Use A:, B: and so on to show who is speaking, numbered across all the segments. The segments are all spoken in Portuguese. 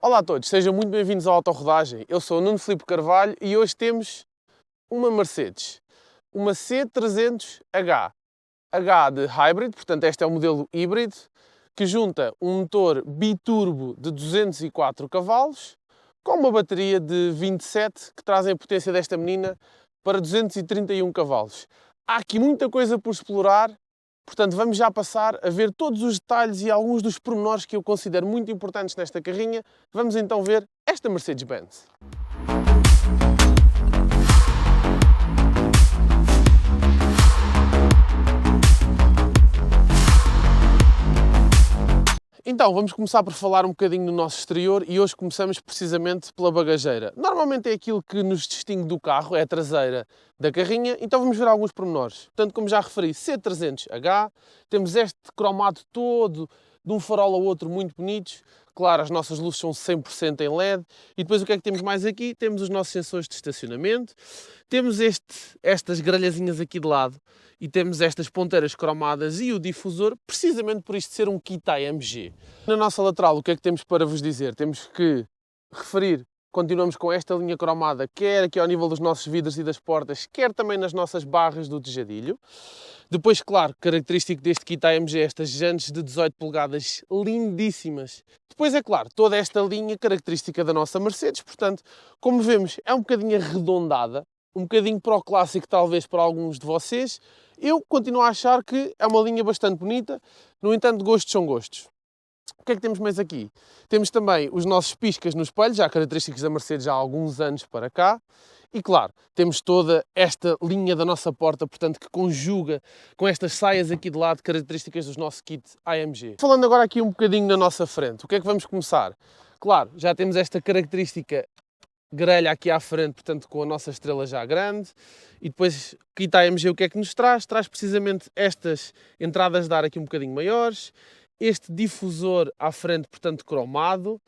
A: Olá a todos, sejam muito bem-vindos à Autorodagem. Eu sou o Nuno Filipe Carvalho e hoje temos uma Mercedes, uma C300H. H de Hybrid, portanto este é o modelo híbrido, que junta um motor biturbo de 204 cavalos com uma bateria de 27 que trazem a potência desta menina para 231 cavalos. Há aqui muita coisa por explorar. Portanto, vamos já passar a ver todos os detalhes e alguns dos pormenores que eu considero muito importantes nesta carrinha. Vamos então ver esta Mercedes-Benz. Então, vamos começar por falar um bocadinho do nosso exterior e hoje começamos precisamente pela bagageira. Normalmente é aquilo que nos distingue do carro, é a traseira da carrinha, então vamos ver alguns pormenores. Portanto, como já referi, C300H, temos este cromado todo, de um farol ao outro muito bonitos. Claro, as nossas luzes são 100% em LED. E depois o que é que temos mais aqui? Temos os nossos sensores de estacionamento, temos estas grelhazinhas aqui de lado e temos estas ponteiras cromadas e o difusor, precisamente por isto ser um kit AMG. Na nossa lateral, o que é que temos para vos dizer? Temos que referir, continuamos com esta linha cromada, quer aqui ao nível dos nossos vidros e das portas, quer também nas nossas barras do tejadilho. Depois, claro, característico deste kit AMG, estas jantes de 18 polegadas lindíssimas. Depois, é claro, toda esta linha característica da nossa Mercedes, portanto, como vemos, é um bocadinho arredondada, um bocadinho para o clássico, talvez para alguns de vocês. Eu continuo a achar que é uma linha bastante bonita, no entanto, gostos são gostos. O que é que temos mais aqui? Temos também os nossos piscas no espelho, já característicos da Mercedes já há alguns anos para cá. E claro, temos toda esta linha da nossa porta, portanto, que conjuga com estas saias aqui de lado, características do nosso kit AMG. Falando agora aqui um bocadinho na nossa frente, o que é que vamos começar? Claro, já temos esta característica grelha aqui à frente, portanto, com a nossa estrela já grande. E depois, o kit AMG, o que é que nos traz? Traz precisamente estas entradas de ar aqui um bocadinho maiores, este difusor à frente, portanto, cromado.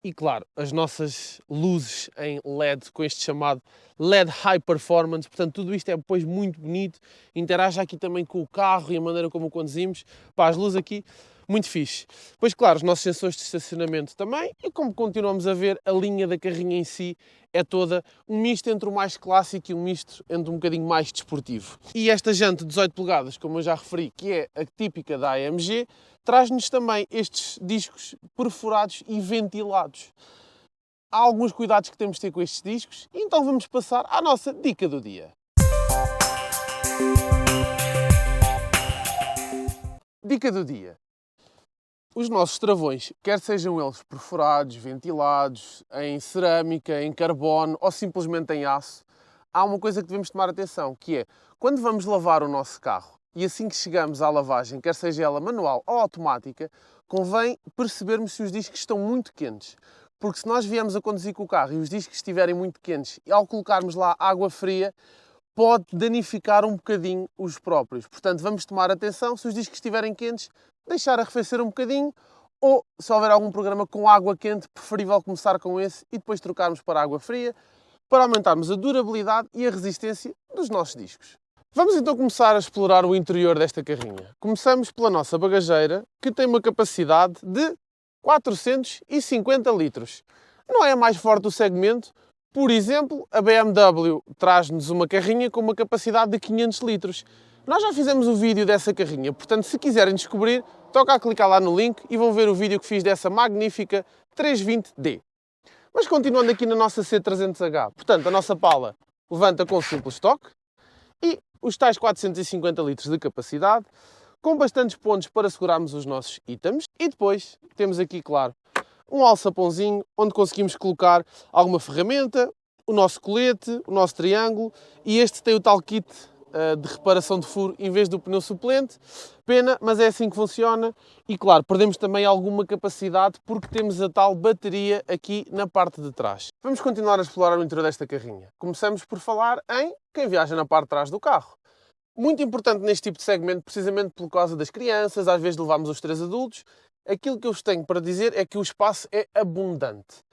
A: E claro, as nossas luzes em LED com este chamado LED High Performance, portanto tudo isto é depois muito bonito, interage aqui também com o carro e a maneira como o conduzimos. Pá, as luzes aqui, muito fixe. Pois claro, os nossos sensores de estacionamento também, e como continuamos a ver, a linha da carrinha em si é toda um misto entre o mais clássico e um misto entre um bocadinho mais desportivo. E esta jante de 18 polegadas, como eu já referi, que é a típica da AMG, traz-nos também estes discos perfurados e ventilados. Há alguns cuidados que temos de ter com estes discos, e então vamos passar à nossa dica do dia. Dica do dia. Os nossos travões, quer sejam eles perfurados, ventilados, em cerâmica, em carbono ou simplesmente em aço, há uma coisa que devemos tomar atenção, que é, quando vamos lavar o nosso carro, e assim que chegamos à lavagem, quer seja ela manual ou automática, convém percebermos se os discos estão muito quentes. Porque se nós viemos a conduzir com o carro e os discos estiverem muito quentes, e ao colocarmos lá água fria, pode danificar um bocadinho os próprios. Portanto, vamos tomar atenção, se os discos estiverem quentes, deixar arrefecer um bocadinho, ou se houver algum programa com água quente, preferível começar com esse e depois trocarmos para água fria, para aumentarmos a durabilidade e a resistência dos nossos discos. Vamos então começar a explorar o interior desta carrinha. Começamos pela nossa bagageira, que tem uma capacidade de 450 litros. Não é a mais forte do segmento. Por exemplo, a BMW traz-nos uma carrinha com uma capacidade de 500 litros. Nós já fizemos o vídeo dessa carrinha, portanto, se quiserem descobrir, toca a clicar lá no link e vão ver o vídeo que fiz dessa magnífica 320D. Mas continuando aqui na nossa C300H, portanto, a nossa pala levanta com simples toque e os tais 450 litros de capacidade, com bastantes pontos para segurarmos os nossos itens. E depois temos aqui, claro, um alçapãozinho onde conseguimos colocar alguma ferramenta, o nosso colete, o nosso triângulo, e este tem o tal kit de reparação de furo em vez do pneu suplente. Pena, mas é assim que funciona. E claro, perdemos também alguma capacidade porque temos a tal bateria aqui na parte de trás. Vamos continuar a explorar o interior desta carrinha. Começamos por falar em quem viaja na parte de trás do carro. Muito importante neste tipo de segmento, precisamente por causa das crianças, às vezes levamos os 3 adultos. Aquilo que eu vos tenho para dizer é que o espaço é abundante.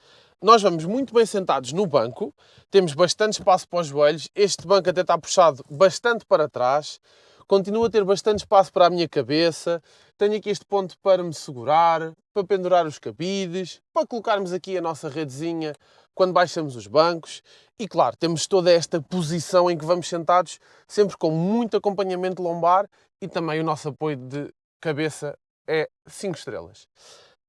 A: Nós vamos muito bem sentados no banco, temos bastante espaço para os joelhos, este banco até está puxado bastante para trás, Continuo a ter bastante espaço para a minha cabeça. Tenho aqui este ponto para me segurar, para pendurar os cabides, para colocarmos aqui a nossa redezinha quando baixamos os bancos. E claro, temos toda esta posição em que vamos sentados, sempre com muito acompanhamento lombar e também o nosso apoio de cabeça é 5 estrelas.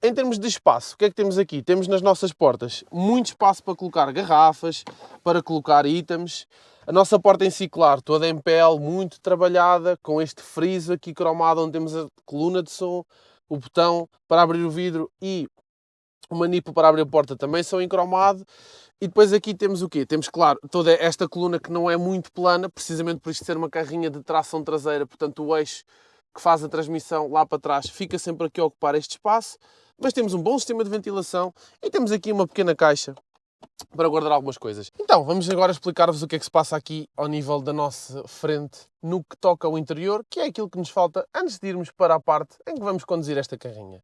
A: Em termos de espaço, o que é que temos aqui? Temos nas nossas portas muito espaço para colocar garrafas, para colocar itens. A nossa porta em si, claro, toda em pele, muito trabalhada, com este friso aqui cromado, onde temos a coluna de som, o botão para abrir o vidro e o manipo para abrir a porta também são em cromado. E depois aqui temos o quê? Temos, claro, toda esta coluna que não é muito plana, precisamente por isto ser uma carrinha de tração traseira, portanto o eixo que faz a transmissão lá para trás fica sempre aqui a ocupar este espaço. Mas temos um bom sistema de ventilação e temos aqui uma pequena caixa para guardar algumas coisas. Então, vamos agora explicar-vos o que é que se passa aqui ao nível da nossa frente no que toca ao interior, que é aquilo que nos falta antes de irmos para a parte em que vamos conduzir esta carrinha.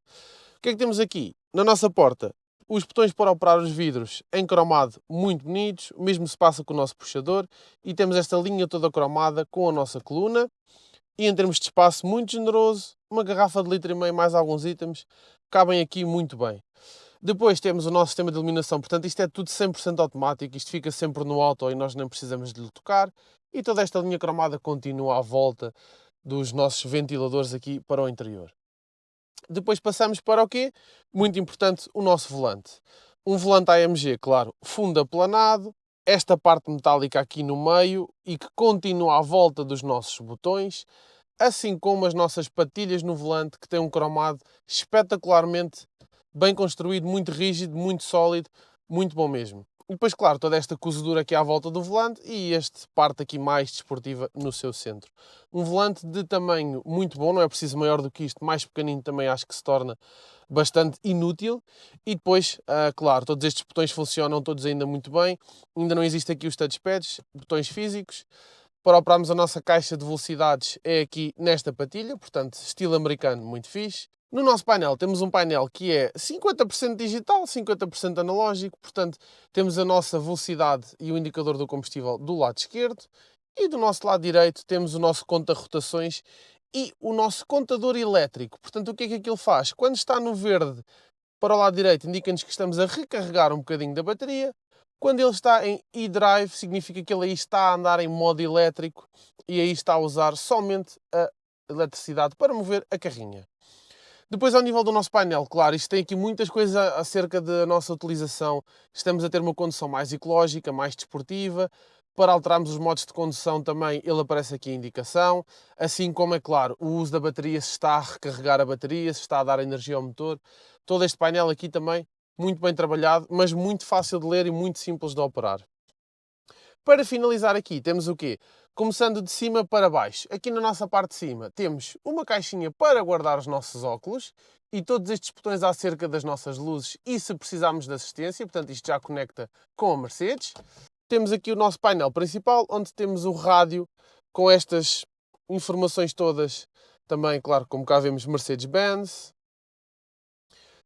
A: O que é que temos aqui? Na nossa porta, os botões para operar os vidros em cromado muito bonitos, o mesmo se passa com o nosso puxador e temos esta linha toda cromada com a nossa coluna. E em termos de espaço muito generoso, uma garrafa de 1,5 litro mais alguns itens, cabem aqui muito bem. Depois temos o nosso sistema de iluminação, portanto isto é tudo 100% automático, isto fica sempre no auto e nós nem precisamos de lhe tocar. E toda esta linha cromada continua à volta dos nossos ventiladores aqui para o interior. Depois passamos para o quê? Muito importante, o nosso volante. Um volante AMG, claro, fundo aplanado, esta parte metálica aqui no meio e que continua à volta dos nossos botões, assim como as nossas patilhas no volante, que tem um cromado espetacularmente bem construído, muito rígido, muito sólido, muito bom mesmo. E depois, claro, toda esta cozedura aqui à volta do volante e esta parte aqui mais desportiva no seu centro. Um volante de tamanho muito bom, não é preciso maior do que isto, mais pequenino também acho que se torna bastante inútil. E depois, claro, todos estes botões funcionam todos ainda muito bem. Ainda não existe aqui os touchpads, botões físicos. Para operarmos a nossa caixa de velocidades é aqui nesta patilha, portanto, estilo americano, muito fixe. No nosso painel temos um painel que é 50% digital, 50% analógico, portanto temos a nossa velocidade e o indicador do combustível do lado esquerdo e do nosso lado direito temos o nosso conta-rotações e o nosso contador elétrico. Portanto, o que é que aquilo faz? Quando está no verde para o lado direito indica-nos que estamos a recarregar um bocadinho da bateria. Quando ele está em e-drive significa que ele aí está a andar em modo elétrico e aí está a usar somente a eletricidade para mover a carrinha. Depois, ao nível do nosso painel, claro, isto tem aqui muitas coisas acerca da nossa utilização. Estamos a ter uma condução mais ecológica, mais desportiva. Para alterarmos os modos de condução também, ele aparece aqui a indicação. Assim como, é claro, o uso da bateria, se está a recarregar a bateria, se está a dar energia ao motor. Todo este painel aqui também, muito bem trabalhado, mas muito fácil de ler e muito simples de operar. Para finalizar aqui, temos o quê? Começando de cima para baixo. Aqui na nossa parte de cima temos uma caixinha para guardar os nossos óculos e todos estes botões acerca das nossas luzes e se precisarmos de assistência, portanto isto já conecta com a Mercedes. Temos aqui o nosso painel principal, onde temos o rádio com estas informações todas, também, claro, como cá vemos Mercedes-Benz.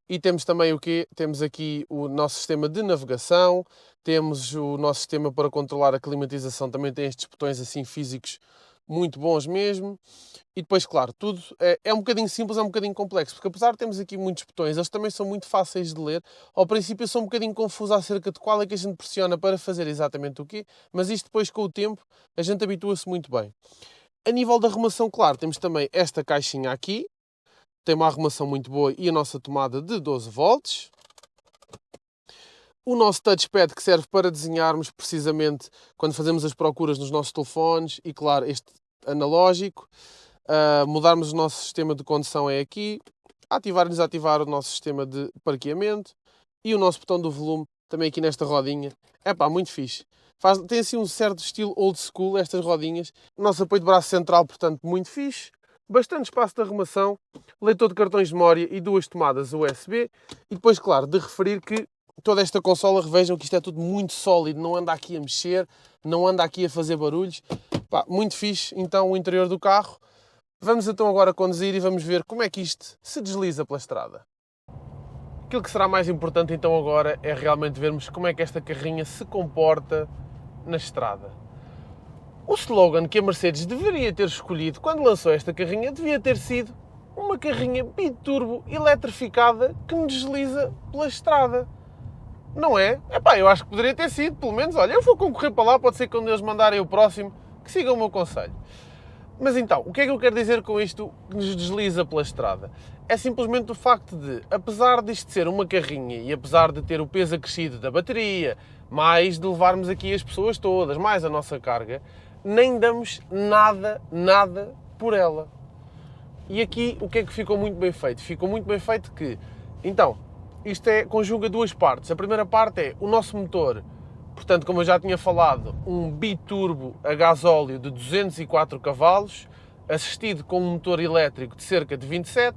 A: E temos também o quê? Temos aqui o nosso sistema de navegação, temos o nosso sistema para controlar a climatização, também tem estes botões assim físicos muito bons mesmo. E depois, claro, tudo é um bocadinho simples, é um bocadinho complexo, porque apesar de termos aqui muitos botões, eles também são muito fáceis de ler. Ao princípio eu sou um bocadinho confuso acerca de qual é que a gente pressiona para fazer exatamente o quê, mas isto depois com o tempo a gente habitua-se muito bem. A nível da arrumação, claro, temos também esta caixinha aqui, tem uma arrumação muito boa e a nossa tomada de 12 volts. O nosso touchpad que serve para desenharmos precisamente quando fazemos as procuras nos nossos telefones e, claro, este analógico. Mudarmos o nosso sistema de condução é aqui. Ativar e desativar o nosso sistema de parqueamento. E o nosso botão do volume também aqui nesta rodinha. É pá, muito fixe. Tem assim um certo estilo old school estas rodinhas. O nosso apoio de braço central, portanto, muito fixe. Bastante espaço de arrumação, leitor de cartões de memória e 2 tomadas USB. E depois, claro, de referir que toda esta consola, revejam que isto é tudo muito sólido, não anda aqui a mexer, não anda aqui a fazer barulhos. Pá, muito fixe, então, o interior do carro. Vamos então agora conduzir e vamos ver como é que isto se desliza pela estrada. Aquilo que será mais importante então agora é realmente vermos como é que esta carrinha se comporta na estrada. O slogan que a Mercedes deveria ter escolhido quando lançou esta carrinha devia ter sido uma carrinha biturbo eletrificada que me desliza pela estrada. Não é? Epá, eu acho que poderia ter sido, pelo menos, olha, eu vou concorrer para lá, pode ser que quando eles mandarem o próximo, que sigam o meu conselho. Mas então, o que é que eu quero dizer com isto que nos desliza pela estrada? É simplesmente o facto de, apesar disto ser uma carrinha e apesar de ter o peso acrescido da bateria, mais de levarmos aqui as pessoas todas, mais a nossa carga, nem damos nada por ela. E aqui o que é que ficou muito bem feito? Ficou muito bem feito que, então, isto conjuga duas partes. A primeira parte é o nosso motor, portanto, como eu já tinha falado, um biturbo a gasóleo de 204 cavalos, assistido com um motor elétrico de cerca de 27,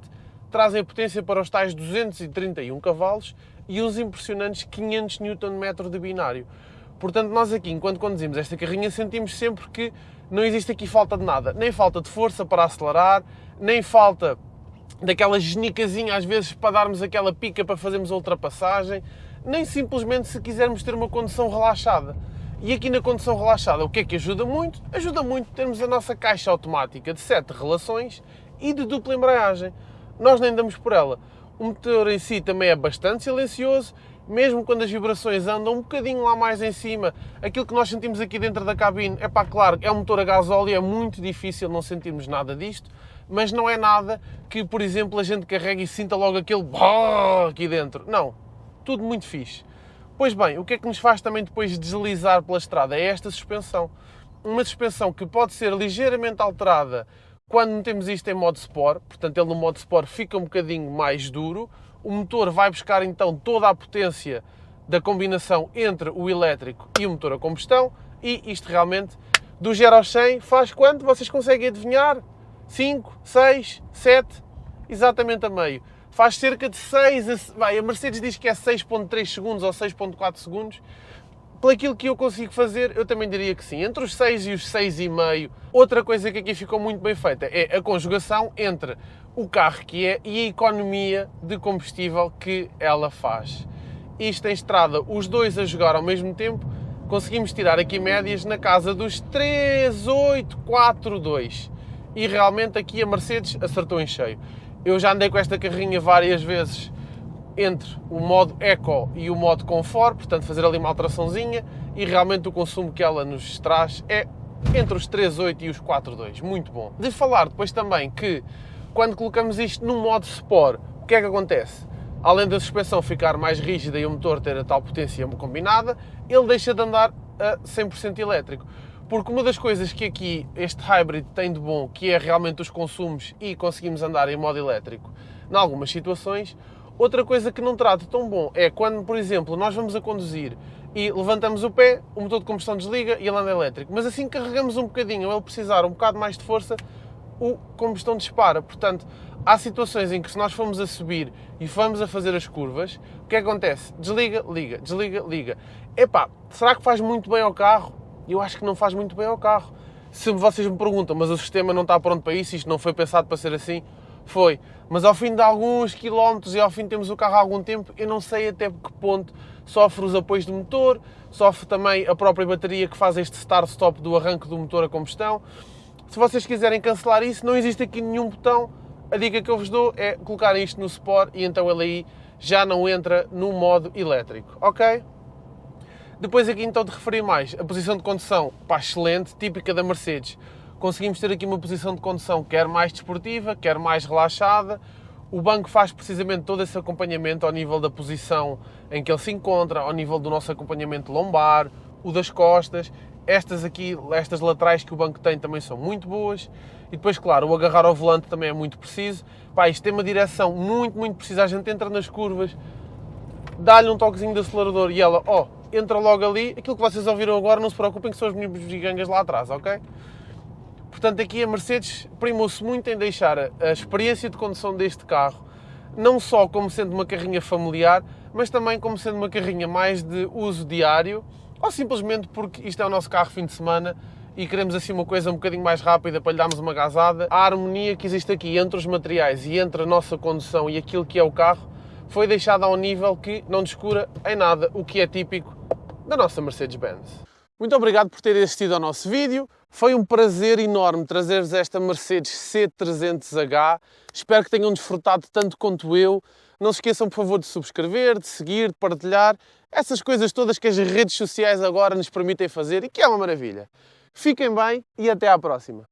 A: trazem a potência para os tais 231 cavalos e uns impressionantes 500 Nm de binário. Portanto, nós aqui, enquanto conduzimos esta carrinha, sentimos sempre que não existe aqui falta de nada. Nem falta de força para acelerar, nem falta daquela genicazinha às vezes para darmos aquela pica para fazermos a ultrapassagem, nem simplesmente se quisermos ter uma condução relaxada. E aqui na condução relaxada, o que é que ajuda muito? Ajuda muito termos a nossa caixa automática de 7 relações e de dupla embreagem. Nós nem damos por ela. O motor em si também é bastante silencioso, mesmo quando as vibrações andam um bocadinho lá mais em cima, aquilo que nós sentimos aqui dentro da cabine, é pá, claro, é um motor a gasóleo, é muito difícil não sentirmos nada disto, mas não é nada que, por exemplo, a gente carregue e sinta logo aquele aqui dentro. Não, tudo muito fixe. Pois bem, o que é que nos faz também depois deslizar pela estrada? É esta suspensão. Uma suspensão que pode ser ligeiramente alterada quando metemos isto em modo Sport, portanto ele no modo Sport fica um bocadinho mais duro, o motor vai buscar então toda a potência da combinação entre o elétrico e o motor a combustão e isto realmente, do 0 ao 100, faz quanto? Vocês conseguem adivinhar? 5, 6, 7, exatamente a meio. Faz cerca de 6, a Mercedes diz que é 6.3 segundos ou 6.4 segundos. Pelo aquilo que eu consigo fazer, eu também diria que sim. Entre os 6 e os 6,5. Outra coisa que aqui ficou muito bem feita é a conjugação entre o carro que é e a economia de combustível que ela faz. Isto em estrada, os dois a jogar ao mesmo tempo, conseguimos tirar aqui médias na casa dos 3,842. E realmente aqui a Mercedes acertou em cheio. Eu já andei com esta carrinha várias vezes entre o modo Eco e o modo Comfort, portanto fazer ali uma alteraçãozinha e realmente o consumo que ela nos traz é entre os 3.8 e os 4.2, muito bom. De falar depois também que quando colocamos isto no modo Sport, o que é que acontece? Além da suspensão ficar mais rígida e o motor ter a tal potência combinada, ele deixa de andar a 100% elétrico. Porque uma das coisas que aqui este hybrid tem de bom, que é realmente os consumos e conseguimos andar em modo elétrico em algumas situações. Outra coisa que não terá de tão bom é quando, por exemplo, nós vamos a conduzir e levantamos o pé, o motor de combustão desliga e ele anda elétrico. Mas assim que carregamos um bocadinho ou ele precisar um bocado mais de força, o combustão dispara. Portanto, há situações em que se nós formos a subir e formos a fazer as curvas, o que acontece? Desliga, liga, desliga, liga. Epá, será que faz muito bem ao carro? Eu acho que não faz muito bem ao carro. Se vocês me perguntam, mas o sistema não está pronto para isso, isto não foi pensado para ser assim, foi. Mas ao fim de alguns quilómetros e ao fim de termos o carro há algum tempo, eu não sei até que ponto sofre os apoios do motor, sofre também a própria bateria que faz este start-stop do arranque do motor a combustão. Se vocês quiserem cancelar isso, não existe aqui nenhum botão. A dica que eu vos dou é colocar isto no Sport e então ele aí já não entra no modo elétrico, ok? Depois aqui então de referir mais, a posição de condução, pá, excelente, típica da Mercedes. Conseguimos ter aqui uma posição de condução quer mais desportiva, quer mais relaxada. O banco faz precisamente todo esse acompanhamento ao nível da posição em que ele se encontra, ao nível do nosso acompanhamento lombar, o das costas. Estas aqui, estas laterais que o banco tem também são muito boas. E depois, claro, o agarrar ao volante também é muito preciso. Pá, isto tem uma direção muito precisa. A gente entra nas curvas, dá-lhe um toquezinho de acelerador e ela, entra logo ali. Aquilo que vocês ouviram agora, não se preocupem que são os meninos gigangas lá atrás, ok? Portanto, aqui a Mercedes primou-se muito em deixar a experiência de condução deste carro não só como sendo uma carrinha familiar, mas também como sendo uma carrinha mais de uso diário, ou simplesmente porque isto é o nosso carro fim de semana e queremos assim uma coisa um bocadinho mais rápida para lhe darmos uma gasada. A harmonia que existe aqui entre os materiais e entre a nossa condução e aquilo que é o carro foi deixada a um nível que não descura em nada o que é típico da nossa Mercedes-Benz. Muito obrigado por terem assistido ao nosso vídeo. Foi um prazer enorme trazer-vos esta Mercedes C300H. Espero que tenham desfrutado tanto quanto eu. Não se esqueçam, por favor, de subscrever, de seguir, de partilhar. Essas coisas todas que as redes sociais agora nos permitem fazer e que é uma maravilha. Fiquem bem e até à próxima.